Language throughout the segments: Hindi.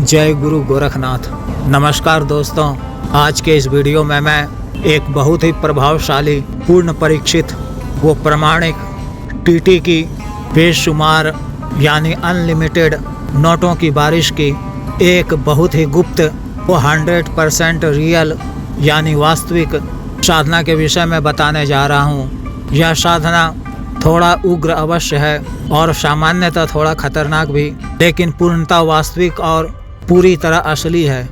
जय गुरु गोरखनाथ। नमस्कार दोस्तों, आज के इस वीडियो में मैं एक बहुत ही प्रभावशाली, पूर्ण परीक्षित व प्रमाणिक टीटी की बेशुमार यानी अनलिमिटेड नोटों की बारिश की एक बहुत ही गुप्त व 100% रियल यानी वास्तविक साधना के विषय में बताने जा रहा हूँ। यह साधना थोड़ा उग्र अवश्य है और सामान्यतः थोड़ा खतरनाक भी, लेकिन पूर्णतः वास्तविक और पूरी तरह असली है।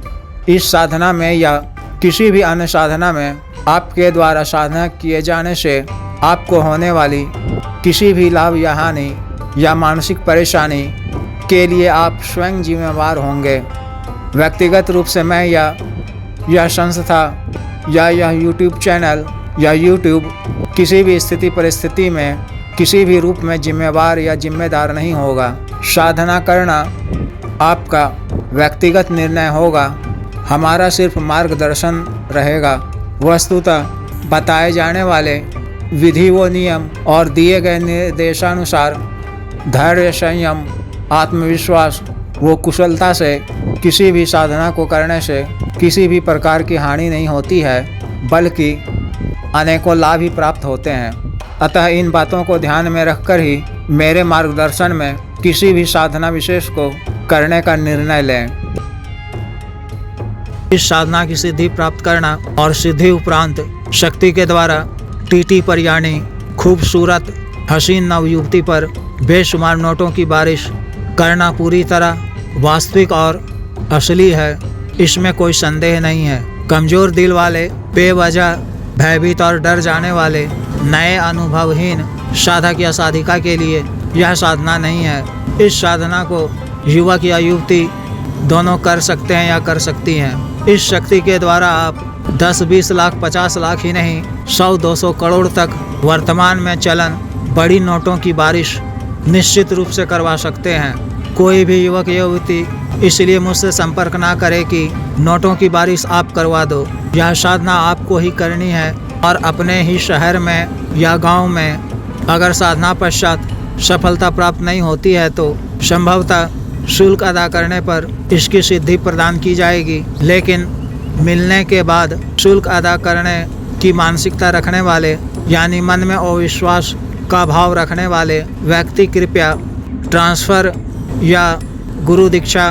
इस साधना में या किसी भी अन्य साधना में आपके द्वारा साधना किए जाने से आपको होने वाली किसी भी लाभ या हानि या मानसिक परेशानी के लिए आप स्वयं जिम्मेवार होंगे। व्यक्तिगत रूप से मैं या यह संस्था या यह यूट्यूब चैनल या यूट्यूब किसी भी स्थिति परिस्थिति में किसी भी रूप में जिम्मेवार या जिम्मेदार नहीं होगा। साधना करना आपका व्यक्तिगत निर्णय होगा, हमारा सिर्फ मार्गदर्शन रहेगा। वस्तुतः बताए जाने वाले विधि व नियम और दिए गए निर्देशानुसार धैर्य, संयम, आत्मविश्वास व कुशलता से किसी भी साधना को करने से किसी भी प्रकार की हानि नहीं होती है, बल्कि अनेकों लाभ ही प्राप्त होते हैं। अतः इन बातों को ध्यान में रखकर ही मेरे मार्गदर्शन में किसी भी साधना विशेष को करने का निर्णय लें। इस साधना की सिद्धि प्राप्त करना और सिद्धि उपरांत शक्ति के द्वारा टीटी पर यानी खूबसूरत हसीन नवयुवती पर बेशुमार नोटों की बारिश करना पूरी तरह वास्तविक और असली है, इसमें कोई संदेह नहीं है। कमजोर दिल वाले, बेवजह भयभीत और डर जाने वाले, नए अनुभवहीन साधक या साधिका के लिए यह साधना नहीं है। इस साधना को युवक या युवती दोनों कर सकते हैं या कर सकती हैं। इस शक्ति के द्वारा आप 10, 20 लाख, 50 लाख ही नहीं 100, 200 करोड़ तक वर्तमान में चलन बड़ी नोटों की बारिश निश्चित रूप से करवा सकते हैं। कोई भी युवक या युवती इसलिए मुझसे संपर्क ना करे कि नोटों की बारिश आप करवा दो। यह साधना आपको ही करनी है और अपने ही शहर में या गांव में अगर साधना पश्चात सफलता प्राप्त नहीं होती है तो संभवतः शुल्क अदा करने पर इसकी सिद्धि प्रदान की जाएगी, लेकिन मिलने के बाद शुल्क अदा करने की मानसिकता रखने वाले यानी मन में अविश्वास का भाव रखने वाले व्यक्ति कृपया ट्रांसफ़र या गुरु दीक्षा,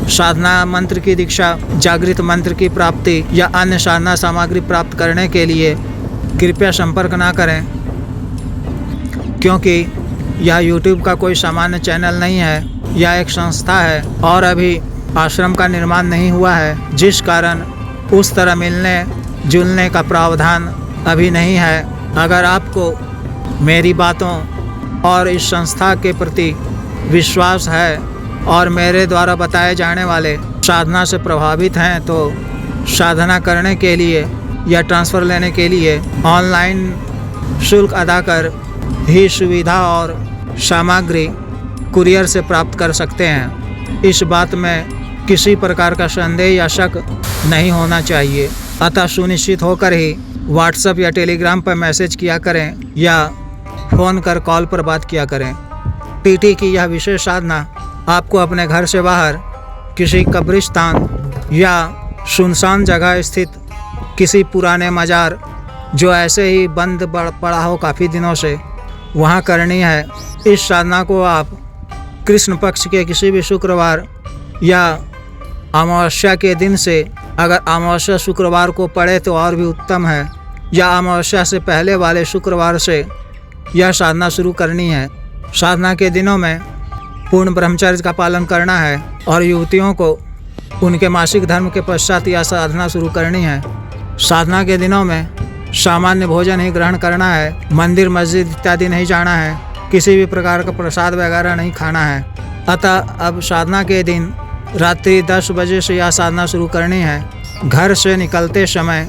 साधना मंत्र की दीक्षा, जागृत मंत्र की प्राप्ति या अन्य साधना सामग्री प्राप्त करने के लिए कृपया संपर्क ना करें, क्योंकि यह यूट्यूब का कोई सामान्य चैनल नहीं है। यह एक संस्था है और अभी आश्रम का निर्माण नहीं हुआ है, जिस कारण उस तरह मिलने जुलने का प्रावधान अभी नहीं है। अगर आपको मेरी बातों और इस संस्था के प्रति विश्वास है और मेरे द्वारा बताए जाने वाले साधना से प्रभावित हैं तो साधना करने के लिए या ट्रांसफ़र लेने के लिए ऑनलाइन शुल्क अदा कर ही सुविधा और सामग्री कुरियर से प्राप्त कर सकते हैं। इस बात में किसी प्रकार का संदेह या शक नहीं होना चाहिए। अतः सुनिश्चित होकर ही व्हाट्सएप या टेलीग्राम पर मैसेज किया करें या फ़ोन कर कॉल पर बात किया करें। टीटी की यह विशेष साधना आपको अपने घर से बाहर किसी कब्रिस्तान या सुनसान जगह स्थित किसी पुराने मज़ार जो ऐसे ही बंद पड़ा हो काफ़ी दिनों से, वहाँ करनी है। इस साधना को आप कृष्ण पक्ष के किसी भी शुक्रवार या अमावस्या के दिन से, अगर अमावस्या शुक्रवार को पड़े तो और भी उत्तम है, या अमावस्या से पहले वाले शुक्रवार से यह साधना शुरू करनी है। साधना के दिनों में पूर्ण ब्रह्मचर्य का पालन करना है और युवतियों को उनके मासिक धर्म के पश्चात यह साधना शुरू करनी है। साधना के दिनों में सामान्य भोजन ही ग्रहण करना है, मंदिर मस्जिद इत्यादि नहीं जाना है, किसी भी प्रकार का प्रसाद वगैरह नहीं खाना है। अतः अब साधना के दिन रात्रि 10 बजे से यह साधना शुरू करनी है। घर से निकलते समय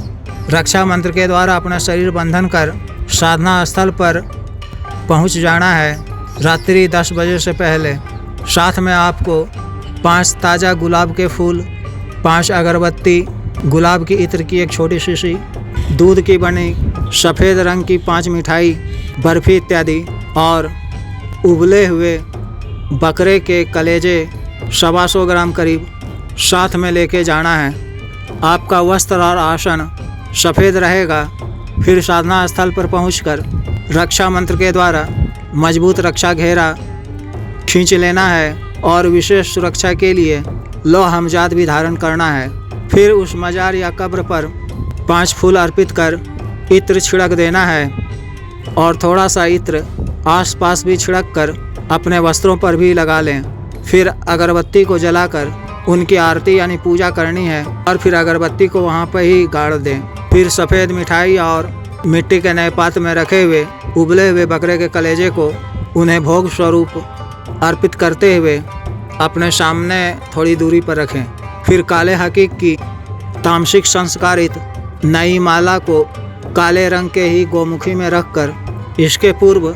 रक्षा मंत्र के द्वारा अपना शरीर बंधन कर साधना स्थल पर पहुंच जाना है रात्रि 10 बजे से पहले। साथ में आपको 5 ताज़ा गुलाब के फूल, 5 अगरबत्ती, गुलाब की इत्र की एक छोटी शीशी, दूध की बनी सफ़ेद रंग की 5 मिठाई, बर्फ़ी इत्यादि और उबले हुए बकरे के कलेजे 125 ग्राम करीब साथ में लेके जाना है। आपका वस्त्र और आसन सफ़ेद रहेगा। फिर साधना स्थल पर पहुंचकर रक्षा मंत्र के द्वारा मजबूत रक्षा घेरा खींच लेना है और विशेष सुरक्षा के लिए लौह हमजात भी धारण करना है। फिर उस मजार या कब्र पर 5 फूल अर्पित कर इत्र छिड़क देना है और थोड़ा सा इत्र आसपास भी छिड़क कर अपने वस्त्रों पर भी लगा लें। फिर अगरबत्ती को जलाकर उनकी आरती यानी पूजा करनी है और फिर अगरबत्ती को वहाँ पर ही गाड़ दें। फिर सफ़ेद मिठाई और मिट्टी के नए पात्र में रखे हुए उबले हुए बकरे के कलेजे को उन्हें भोग स्वरूप अर्पित करते हुए अपने सामने थोड़ी दूरी पर रखें। फिर काले हकीक की तामसिक संस्कारित नई माला को काले रंग के ही गोमुखी में रखकर इसके पूर्व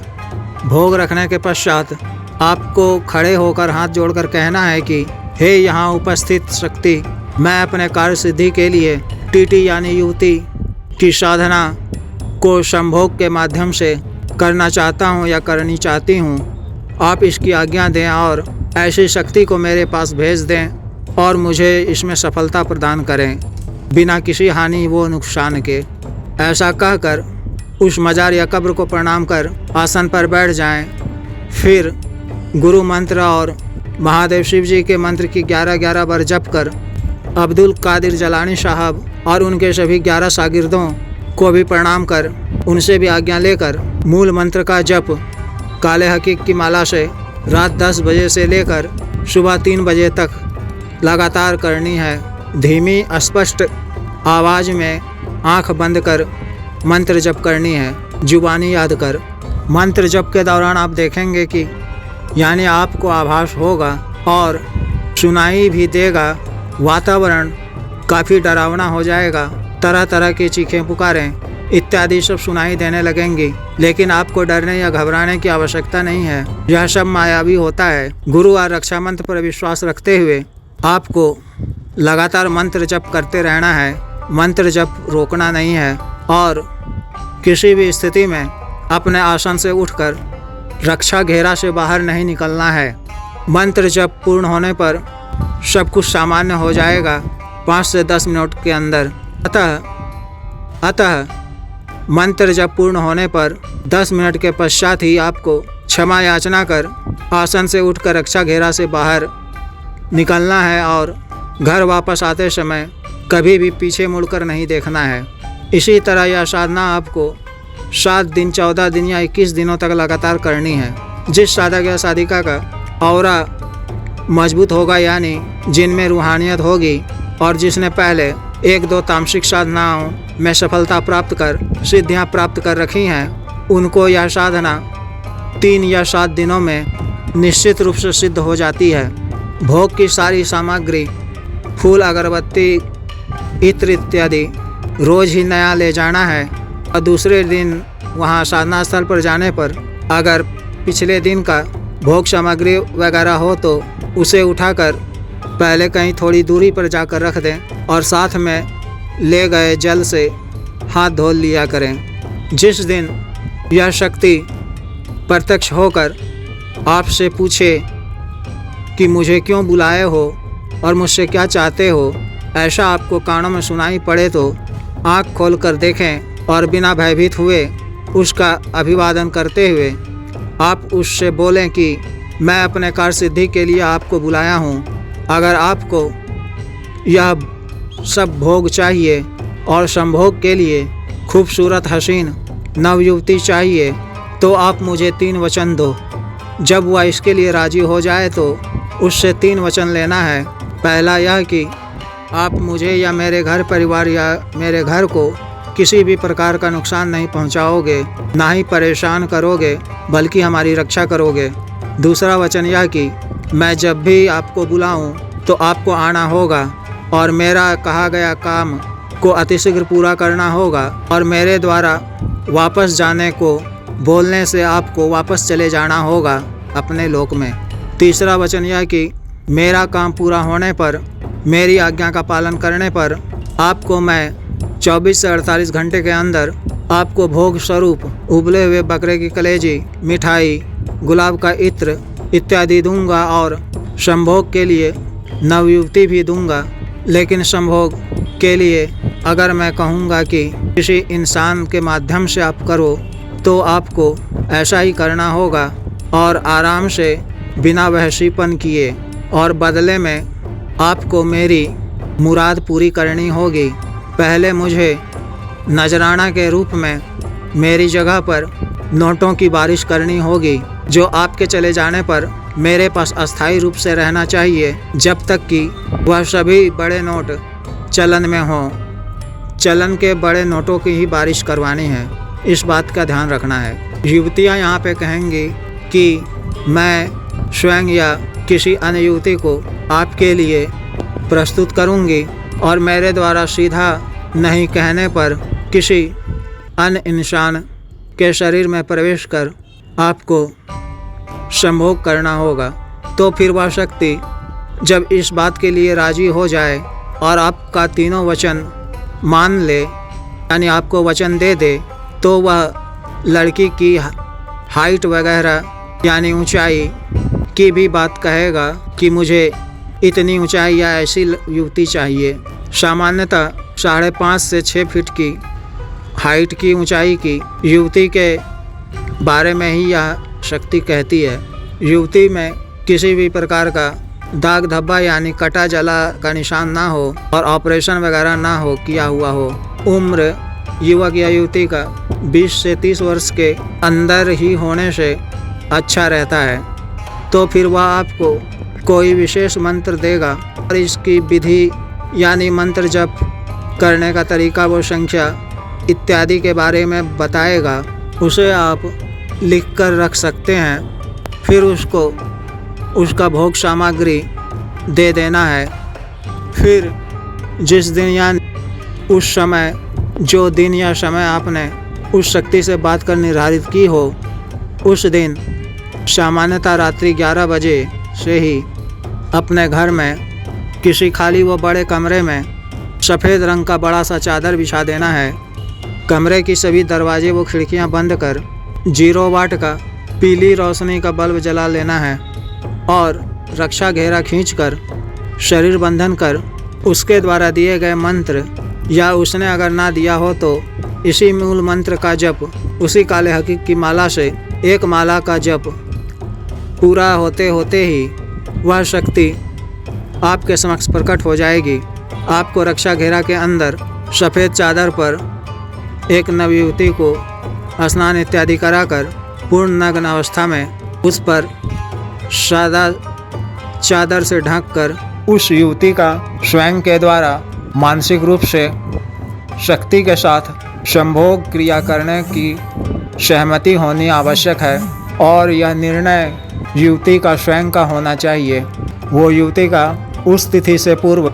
भोग रखने के पश्चात आपको खड़े होकर हाथ जोड़कर कहना है कि हे यहाँ उपस्थित शक्ति, मैं अपने कार्य सिद्धि के लिए टीटी यानी युवती की साधना को संभोग के माध्यम से करना चाहता हूँ या करनी चाहती हूँ। आप इसकी आज्ञा दें और ऐसी शक्ति को मेरे पास भेज दें और मुझे इसमें सफलता प्रदान करें बिना किसी हानि व नुकसान के। ऐसा कहकर उस मजार या कब्र को प्रणाम कर आसन पर बैठ जाएं। फिर गुरु मंत्र और महादेव शिव जी के मंत्र की 11-11 बार जप कर अब्दुल कादिर जलानी साहब और उनके सभी 11 शागिर्दों को भी प्रणाम कर उनसे भी आज्ञा लेकर मूल मंत्र का जप काले हकीक की माला से रात 10 बजे से लेकर सुबह 3 बजे तक लगातार करनी है। धीमी स्पष्ट आवाज़ में आंख बंद कर मंत्र जप करनी है, जुबानी याद कर। मंत्र जप के दौरान आप देखेंगे कि यानी आपको आभास होगा और सुनाई भी देगा। वातावरण काफ़ी डरावना हो जाएगा, तरह तरह की चीखें पुकारें इत्यादि सब सुनाई देने लगेंगी, लेकिन आपको डरने या घबराने की आवश्यकता नहीं है। यह सब मायावी होता है। गुरु और रक्षा मंत्र पर विश्वास रखते हुए आपको लगातार मंत्र जप करते रहना है। मंत्र जप रोकना नहीं है और किसी भी स्थिति में अपने आसन से उठकर रक्षा घेरा से बाहर नहीं निकलना है। मंत्र जप पूर्ण होने पर सब कुछ सामान्य हो जाएगा 5 से 10 मिनट के अंदर। अतः मंत्र जप पूर्ण होने पर 10 मिनट के पश्चात ही आपको क्षमा याचना कर आसन से उठकर रक्षा घेरा से बाहर निकलना है और घर वापस आते समय कभी भी पीछे मुड़कर नहीं देखना है। इसी तरह यह साधना आपको 7 दिन, 14 दिन या 21 दिनों तक लगातार करनी है। जिस साधक या साधिका का औरा मजबूत होगा यानी जिनमें रूहानियत होगी और जिसने पहले 1-2 तामसिक साधनाओं में सफलता प्राप्त कर सिद्धियां प्राप्त कर रखी हैं, उनको यह साधना 3 या 7 दिनों में निश्चित रूप से सिद्ध हो जाती है। भोग की सारी सामग्री, फूल, अगरबत्ती, इत्र इत्यादि रोज़ ही नया ले जाना है और दूसरे दिन वहाँ साधना स्थल पर जाने पर अगर पिछले दिन का भोग सामग्री वगैरह हो तो उसे उठाकर पहले कहीं थोड़ी दूरी पर जाकर रख दें और साथ में ले गए जल से हाथ धो लिया करें। जिस दिन यह शक्ति प्रत्यक्ष होकर आपसे पूछे कि मुझे क्यों बुलाए हो और मुझसे क्या चाहते हो, ऐसा आपको कानों में सुनाई पड़े तो आँख खोल कर देखें और बिना भयभीत हुए उसका अभिवादन करते हुए आप उससे बोलें कि मैं अपने कार्य सिद्धि के लिए आपको बुलाया हूँ। अगर आपको यह सब भोग चाहिए और संभोग के लिए खूबसूरत हसीन नवयुवती चाहिए तो आप मुझे 3 वचन दो। जब वह इसके लिए राजी हो जाए तो उससे 3 वचन लेना है। पहला यह कि आप मुझे या मेरे घर परिवार या मेरे घर को किसी भी प्रकार का नुकसान नहीं पहुंचाओगे, ना ही परेशान करोगे, बल्कि हमारी रक्षा करोगे। दूसरा वचन यह कि मैं जब भी आपको बुलाऊं तो आपको आना होगा और मेरा कहा गया काम को अतिशीघ्र पूरा करना होगा और मेरे द्वारा वापस जाने को बोलने से आपको वापस चले जाना होगा अपने लोक में। तीसरा वचन यह कि मेरा काम पूरा होने पर, मेरी आज्ञा का पालन करने पर आपको मैं 24 से 48 घंटे के अंदर आपको भोग स्वरूप उबले हुए बकरे की कलेजी, मिठाई, गुलाब का इत्र इत्यादि दूंगा और संभोग के लिए नवयुवती भी दूंगा। लेकिन संभोग के लिए अगर मैं कहूँगा कि किसी इंसान के माध्यम से आप करो तो आपको ऐसा ही करना होगा और आराम से बिना बहसीपन किए, और बदले में आपको मेरी मुराद पूरी करनी होगी। पहले मुझे नजराना के रूप में मेरी जगह पर नोटों की बारिश करनी होगी, जो आपके चले जाने पर मेरे पास अस्थायी रूप से रहना चाहिए, जब तक कि वह सभी बड़े नोट चलन में हों। चलन के बड़े नोटों की ही बारिश करवानी है, इस बात का ध्यान रखना है। युवतियाँ यहाँ पे कहेंगी कि मैं स्वयं या किसी अन्य युवती को आपके लिए प्रस्तुत करूँगी और मेरे द्वारा सीधा नहीं कहने पर किसी अन्य इंसान के शरीर में प्रवेश कर आपको संभोग करना होगा। तो फिर वह शक्ति जब इस बात के लिए राजी हो जाए और आपका तीनों वचन मान ले, यानी आपको वचन दे दे, तो वह लड़की की हाइट वगैरह यानी ऊंचाई की भी बात कहेगा कि मुझे इतनी ऊंचाई या ऐसी युवती चाहिए। सामान्यतः 5.5 से 6 फीट की हाइट की ऊंचाई की युवती के बारे में ही यह शक्ति कहती है। युवती में किसी भी प्रकार का दाग धब्बा यानी कटा जला का निशान ना हो और ऑपरेशन वगैरह ना हो किया हुआ हो। उम्र युवक या युवती का 20 से 30 वर्ष के अंदर ही होने से अच्छा रहता है। तो फिर वह आपको कोई विशेष मंत्र देगा और इसकी विधि यानी मंत्र जप करने का तरीका, वो संख्या इत्यादि के बारे में बताएगा। उसे आप लिख कर रख सकते हैं। फिर उसको उसका भोग सामग्री दे देना है। फिर जिस दिन या उस समय, जो दिन या समय आपने उस शक्ति से बात कर निर्धारित की हो, उस दिन सामान्यतः रात्रि 11 बजे से ही अपने घर में किसी खाली व बड़े कमरे में सफ़ेद रंग का बड़ा सा चादर बिछा देना है। कमरे की सभी दरवाजे व खिड़कियां बंद कर 0 वाट का पीली रोशनी का बल्ब जला लेना है और रक्षा घेरा खींचकर शरीर बंधन कर उसके द्वारा दिए गए मंत्र, या उसने अगर ना दिया हो तो इसी मूल मंत्र का जप, उसी काले हकीक की माला से एक माला का जप पूरा होते होते ही वह शक्ति आपके समक्ष प्रकट हो जाएगी। आपको रक्षा घेरा के अंदर सफ़ेद चादर पर एक नवयुवती को स्नान इत्यादि कराकर पूर्ण नग्न अवस्था में उस पर सादा चादर से ढककर उस युवती का स्वयं के द्वारा मानसिक रूप से शक्ति के साथ संभोग क्रिया करने की सहमति होनी आवश्यक है और यह निर्णय युवती का स्वयं का होना चाहिए। वो युवती का उस तिथि से पूर्व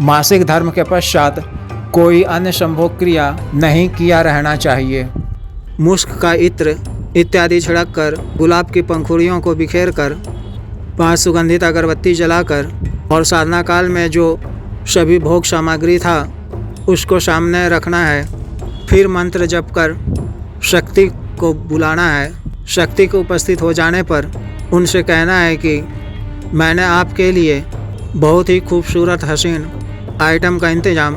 मासिक धर्म के पश्चात कोई अन्य संभोग क्रिया नहीं किया रहना चाहिए। मुस्क का इत्र इत्यादि छिड़क कर, गुलाब की पंखुड़ियों को बिखेर कर, 5 सुगंधित अगरबत्ती जलाकर और साधना काल में जो सभी भोग सामग्री था उसको सामने रखना है। फिर मंत्र जप कर शक्ति को बुलाना है। शक्ति को उपस्थित हो जाने पर उनसे कहना है कि मैंने आपके लिए बहुत ही खूबसूरत हसीन आइटम का इंतज़ाम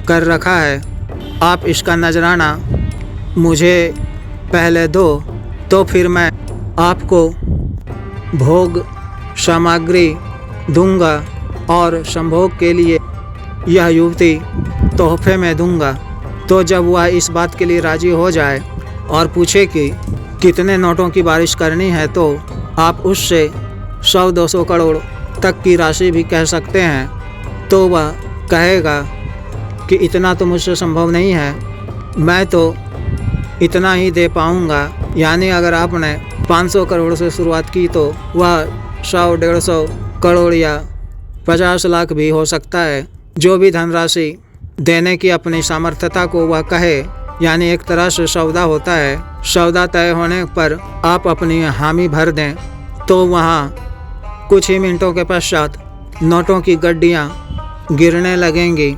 कर रखा है, आप इसका नजराना मुझे पहले दो, तो फिर मैं आपको भोग सामग्री दूंगा और संभोग के लिए यह युवती तोहफे में दूंगा। तो जब वह इस बात के लिए राजी हो जाए और पूछे कि कितने नोटों की बारिश करनी है, तो आप उससे 100-200 करोड़ तक की राशि भी कह सकते हैं। तो वह कहेगा कि इतना तो मुझसे संभव नहीं है, मैं तो इतना ही दे पाऊंगा। यानी अगर आपने 500 करोड़ से शुरुआत की तो वह 100-150 करोड़ या 50 लाख भी हो सकता है। जो भी धनराशि देने की अपनी सामर्थ्यता को वह कहे, यानी एक तरह से सौदा होता है। सौदा तय होने पर आप अपनी हामी भर दें तो वहाँ कुछ ही मिनटों के पश्चात नोटों की गड्डियाँ गिरने लगेंगी।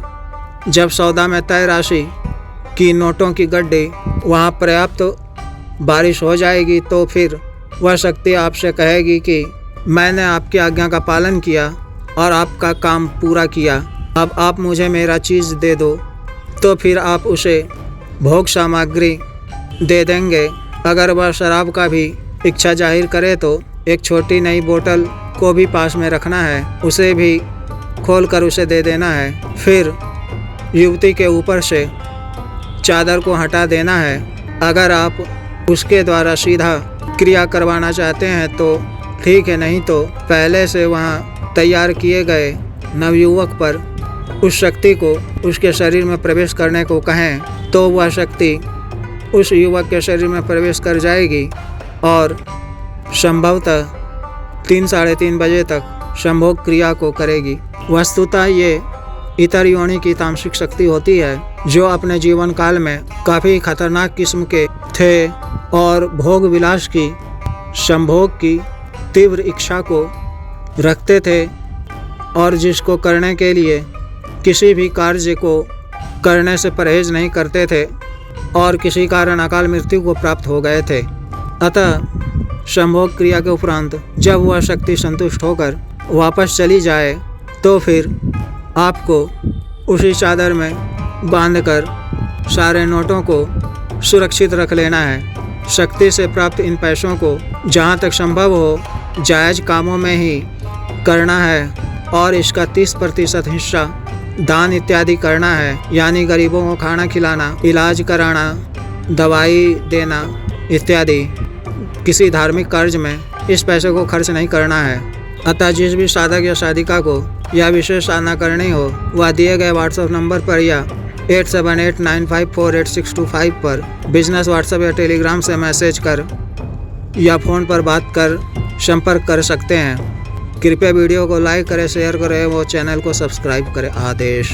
जब सौदा में तय राशि की नोटों की गड्डी वहाँ पर्याप्त बारिश हो जाएगी, तो फिर वह शक्ति आपसे कहेगी कि मैंने आपकी आज्ञा का पालन किया और आपका काम पूरा किया। अब आप मुझे मेरा चीज़ दे दो, तो फिर आप उसे भोग सामग्री दे देंगे। अगर वह शराब का भी इच्छा जाहिर करे तो एक छोटी नई बोतल को भी पास में रखना है, उसे भी खोलकर उसे दे देना है। फिर युवती के ऊपर से चादर को हटा देना है। अगर आप उसके द्वारा सीधा क्रिया करवाना चाहते हैं तो ठीक है, नहीं तो पहले से वहाँ तैयार किए गए नवयुवक पर उस शक्ति को उसके शरीर में प्रवेश करने को कहें तो वह शक्ति उस युवक के शरीर में प्रवेश कर जाएगी और संभवतः 3 साढ़े 3 बजे तक संभोग क्रिया को करेगी। वस्तुतः ये इतर योनि की तामसिक शक्ति होती है जो अपने जीवन काल में काफ़ी खतरनाक किस्म के थे और भोग विलास की संभोग की तीव्र इच्छा को रखते थे और जिसको करने के लिए किसी भी कार्य को करने से परहेज नहीं करते थे और किसी कारण अकाल मृत्यु को प्राप्त हो गए थे। अतः संभोग क्रिया के उपरांत जब वह शक्ति संतुष्ट होकर वापस चली जाए तो फिर आपको उसी चादर में बांधकर सारे नोटों को सुरक्षित रख लेना है। शक्ति से प्राप्त इन पैसों को जहाँ तक संभव हो जायज़ कामों में ही करना है और इसका 30% हिस्सा दान इत्यादि करना है, यानी गरीबों को खाना खिलाना, इलाज कराना, दवाई देना इत्यादि। किसी धार्मिक कार्य में इस पैसे को खर्च नहीं करना है। अतः जिस भी साधक या साधिका को यह विशेष साधना करनी हो वह दिए गए व्हाट्सएप नंबर पर या 8789548625 पर बिजनेस व्हाट्सएप या टेलीग्राम से मैसेज कर या फ़ोन पर बात कर संपर्क कर सकते हैं। कृपया वीडियो को लाइक करें, शेयर करें, वो चैनल को सब्सक्राइब करें। आदेश।